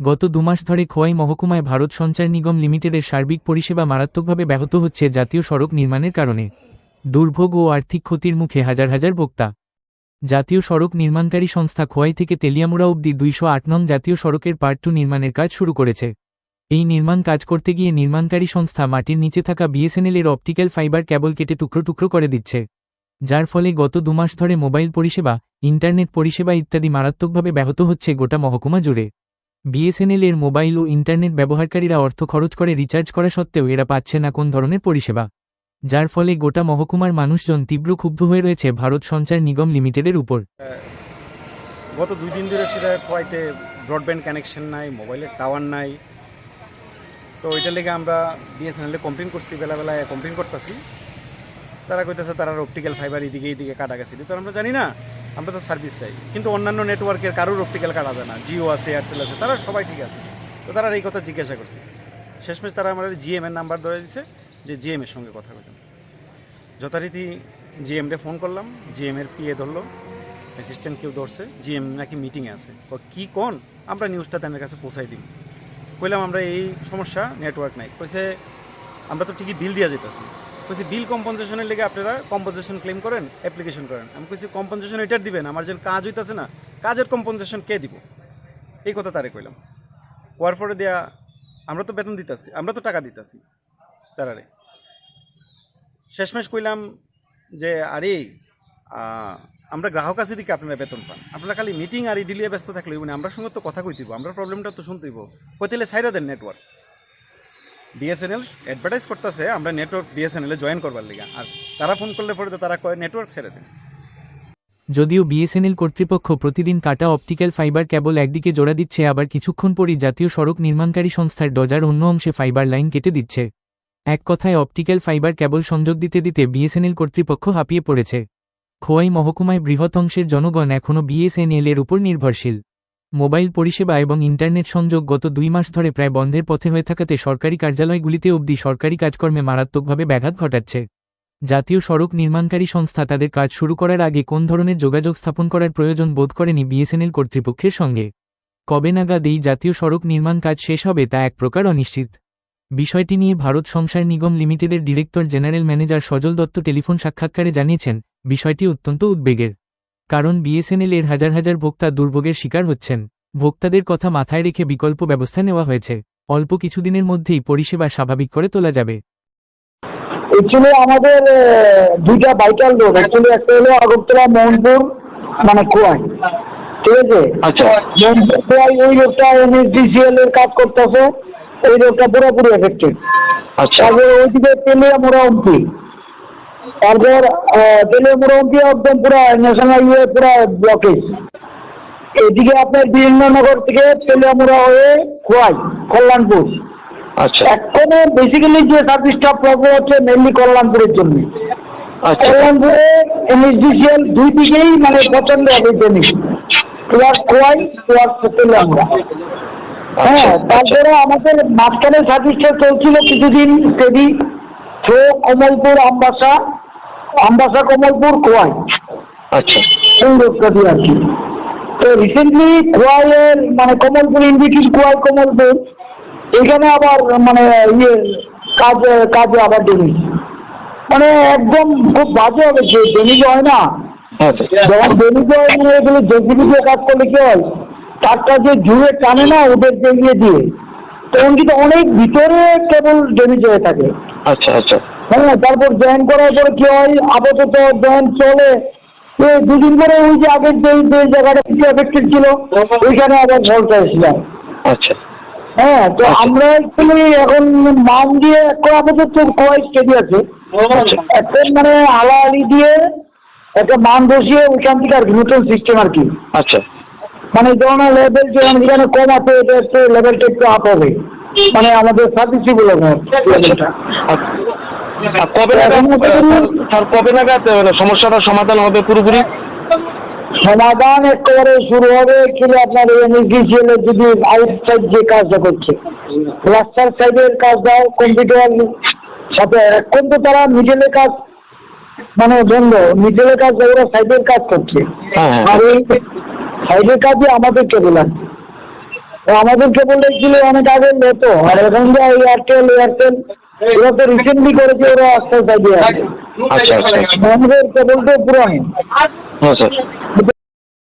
গত ২ মাস ধরে খোয়াই মহকুমায় ভারত সঞ্চার নিগম লিমিটেডের সার্বিক পরিষেবা মারাত্মকভাবে ব্যাহত হচ্ছে জাতীয় সড়ক নির্মাণের কারণে। দুর্ভোগ ও আর্থিক ক্ষতির মুখে হাজার হাজার ভোক্তা। জাতীয় সড়ক নির্মাণকারী সংস্থা খোয়াই থেকে তেলিয়ামুড়া অবধি ২০৮ নং জাতীয় সড়কের পার্ট 2 নির্মাণের কাজ শুরু করেছে। এই নির্মাণ কাজ করতে গিয়ে নির্মাণকারী সংস্থা মাটির নিচে থাকা বিএসএনএল এর অপটিক্যাল ফাইবার কেবল কেটে টুকরো টুকরো করে দিচ্ছে, যার ফলে গত ২ মাস ধরে মোবাইল পরিষেবা, ইন্টারনেট পরিষেবা ইত্যাদি মারাত্মকভাবে ব্যাহত হচ্ছে গোটা মহকুমা জুড়ে। বিএসএনএল এর মোবাইল ও ইন্টারনেট ব্যবহারকারীরা অর্থ খরচ করে রিচার্জ করা সত্ত্বেও এরা পাচ্ছে না কোন ধরনের পরিষেবা, যার ফলে গোটা মহকুমার মানুষজন তীব্র ক্ষুব্ধ হয়ে রয়েছে ভারত সঞ্চার নিগম লিমিটেডের উপর। গত 2 দিন ধরে সেটা খোয়াইতে ব্রডব্যান্ড কানেকশন নাই, মোবাইলের টাওয়ার নাই। তো ওইটার লেগে আমরা বিএসএনএল এ কমপ্লেন করছি, বেলাবেলায় কমপ্লেন করতেছি। তারা কইতেছে তারা অপটিক্যাল ফাইবার এদিকে কাটা গেছে। তো আমরা জানি না, আমরা তো সার্ভিস চাই, কিন্তু অন্যান্য নেটওয়ার্কের কারোর অপটিক্যাল কাটা যায় না। জিও আছে, এয়ারটেল আছে, তারা সবাই ঠিক আছে। তো তারা এই কথা জিজ্ঞাসা করছে। শেষমেশ তারা আমাদের জিএম এর নাম্বার ধরে দিচ্ছে যে জিএম এর সঙ্গে কথা বলছেন। যথারীতি জিএম রে ফোন করলাম, জিএম এর পিএ ধরলো, অ্যাসিস্ট্যান্ট কেউ ধরছে, জিএম নাকি মিটিংয়ে আছে। ও কি কোন, আমরা নিউজটা তাদের কাছে পৌঁছাই দিই। কইলাম আমরা এই সমস্যা, নেটওয়ার্ক নাই। কইছে আমরা তো ঠিকই বিল দেওয়া যেতেছি। কইছি বিল কম্পনসেশনের লেগে আপনারা কম্পনসেশন ক্লেম করেন, অ্যাপ্লিকেশন করেন। আমি কইছি কম্পনসেশন এটার দিবেন, আমার যেন কাজ হইতেছে না, কাজের কম্পনসেশন কে দিব, এই কথা তারে কইলাম। ওয়ার পরে দেয়া আমরা তো বেতন দিতেছি, আমরা তো টাকা দিতেছি তারারে। শেষমেশ কইলাম যে আরে আমরা গ্রাহক আছি দিকে আপনারা বেতন পান, আপনারা খালি মিটিং আর ডিলিয়ে ব্যস্ত থাকলে মানে আমরা সঙ্গে তো কথা কইতেইব, আমরা প্রবলেমটা তো শুনতেইব। কইতেলে ছাইরা দেন নেটওয়ার্ক। বিএসএনএল অ্যাডভার্টাইজ করতেছে আমরা নেটওয়ার্ক বিএসএনএল এ জয়েন করবার লিগা, আর তারা ফোন করলে পরে তো তারা কয় নেটওয়ার্ক ছেড়ে দেন। যদিও বিএসএনএল কর্তৃপক্ষ প্রতিদিন কাটা অপটিক্যাল ফাইবার কেবল একদিকে জোড়া দিচ্ছে, আবার কিছুক্ষণ পরই জাতীয় সড়ক নির্মাণকারী সংস্থার ডজার অন্য অংশে ফাইবার লাইন কেটে দিচ্ছে। এক কথায় অপটিক্যাল ফাইবার কেবল সংযোগ দিতে দিতে বিএসএনএল কর্তৃপক্ষ হাঁপিয়ে পড়েছে। খোয়াই মহকুমায় বৃহৎ অংশের জনগণ এখনও বিএসএনএল এর উপর নির্ভরশীল। মোবাইল পরিষেবা এবং ইন্টারনেট সংযোগ গত ২ মাস ধরে প্রায় বন্ধের পথে হয়ে থাকাতে সরকারি কার্যালয়গুলিতে অবধি সরকারি কাজকর্মে মারাত্মকভাবে ব্যাঘাত ঘটাচ্ছে। জাতীয় সড়ক নির্মাণকারী সংস্থা তাদের কাজ শুরু করার আগে কোন ধরনের যোগাযোগ স্থাপন করার প্রয়োজন বোধ করেনি বিএসএনএল কর্তৃপক্ষের সঙ্গে। কবে নাগাদ এই জাতীয় সড়ক নির্মাণ কাজ শেষ হবে তা এক প্রকার অনিশ্চিত। বিষয়টি নিয়ে ভারত সঞ্চার নিগম লিমিটেডের ডিরেক্টর জেনারেল ম্যানেজার সজল দত্ত টেলিফোন সাক্ষাৎকারে জানিয়েছেন, বিষয়টি অত্যন্ত উদ্বেগের। কারণ বিএসএনএল এর হাজার হাজার ভোক্তা দুর্ভোগের শিকার হচ্ছেন। ভোক্তাদের কথা মাথায় রেখে বিকল্প ব্যবস্থা নেওয়া হয়েছে। অল্প কিছুদিনের মধ্যেই পরিষেবা স্বাভাবিক করে তোলা যাবে। অ্যাকচুয়ালি আমাদের দুইটা ভাইটাল রোড, অ্যাকচুয়ালি একটা হলো আগরতলা মোহনপুর মানে খোয়াই, ঠিক আছে? আচ্ছা, মোহনপুর খোয়াই ওই রোডটা এনএসডিসিএল এর কাজ করতেছে, ওই রোডটা পুরোপুরি এফেক্টেড। আচ্ছা, তারপর ওইদিকে তেলিয়ামুড়া অব্দি, তারপর তেলিয়ামুড়া অব্দি একদম পুরো ন্যাশনাল হাইওয়ে পুরো ব্লকেজ। এদিকে আপনার বীরেন্দ্রনগর থেকে তেলিয়ামুড়া হয়ে খোয়াই কল্যাণপুর। আচ্ছা, এখনো বেসিক্যালি যে সার্ভিসটা প্রবলেম হচ্ছে মেনলি কল্যাণপুরের জন্য। আচ্ছা, কল্যাণপুরে এনএসডিসিএল দুই দিকেই মানে প্রচন্ড অভিযোগ, প্লাস খোয়াই প্লাস তেলিয়ামুড়া। হ্যাঁ, তারপরে আমাদের মাঝখানে সার্ভিসটা চলছিল কিছুদিন স্টেডি থ্রো কমলপুর আমবাসা, আমবাসা কমলপুর খোয়াই, আচ্ছা, এই রোডটা দিয়ে আর কি। তো রিসেন্টলি খোয়াইয়ের মানে কমলপুর ইন্ডিকিস খোয়াই কমলপুর এখানে আবার মানে কাজে আবার ডেমিজ, মানে একদম খুব বাজে হবে। যে ডেমিজ হয় না, যখন ডেমিজ হয় মানে এগুলো জেসিবি দিয়ে কাজ করলে কি হয়, তারটা যে জুড়ে টানে না ওদেরকে দিয়ে, তখন কিন্তু অনেক ভিতরে কেবল ডেমিজ হয়ে থাকে। আচ্ছা, আচ্ছা, হ্যাঁ, তারপর জয়েন করার পরে কি হয়, আপাতত জয়েন চলে, 2 দিন পরে ওই যে আগের যে জায়গাটা কিছু এফেক্টেড ছিল ওইখানে আবার ভল্ট এসেছিলাম। আচ্ছা, হ্যাঁ, তো আমরা অ্যাকচুয়ালি এখন মান দিয়ে এখন আপাতত খোয়াই স্টেডি আছে, এখন মানে আলাআলি দিয়ে একটা মান বসিয়ে ওইখান থেকে আর কি নতুন সিস্টেম আর কি। আচ্ছা, মানে যখন লেভেল যেখানে কম আছে এটা একটু লেভেলটা একটু আপ হবে, মানে আমাদের সার্ভিসিবল হবে লেভেলটা। কবে নাগাদ সমস্যাটার সমাধান হবে পুরোপুরি? সমাধান একেবারে শুরু হবে কিন্তু আপনার এনএসডিসিএল এর যদি আউটসাইড যে কাজটা করছে, প্লাস্টার সাইডের কাজটাও কম্পিউটার সাথে, এখন তো তারা মিডলের কাজ মানে বন্ধ, মিডলের কাজ ওরা সাইডের কাজ করছে, আর এই সাইডের কাজে আমাদের কেবল আছে। তো আমাদের কেবলটা ছিল অনেক আগে হতো, আর এখন যা এয়ারটেল এরা তো রিসেন্টলি করেছে, ওরা আস্তে আস্তে দিয়ে আছে। আচ্ছা আচ্ছা আচ্ছা। আমাদের কেবলটা পুরানো। হ্যাঁ স্যার।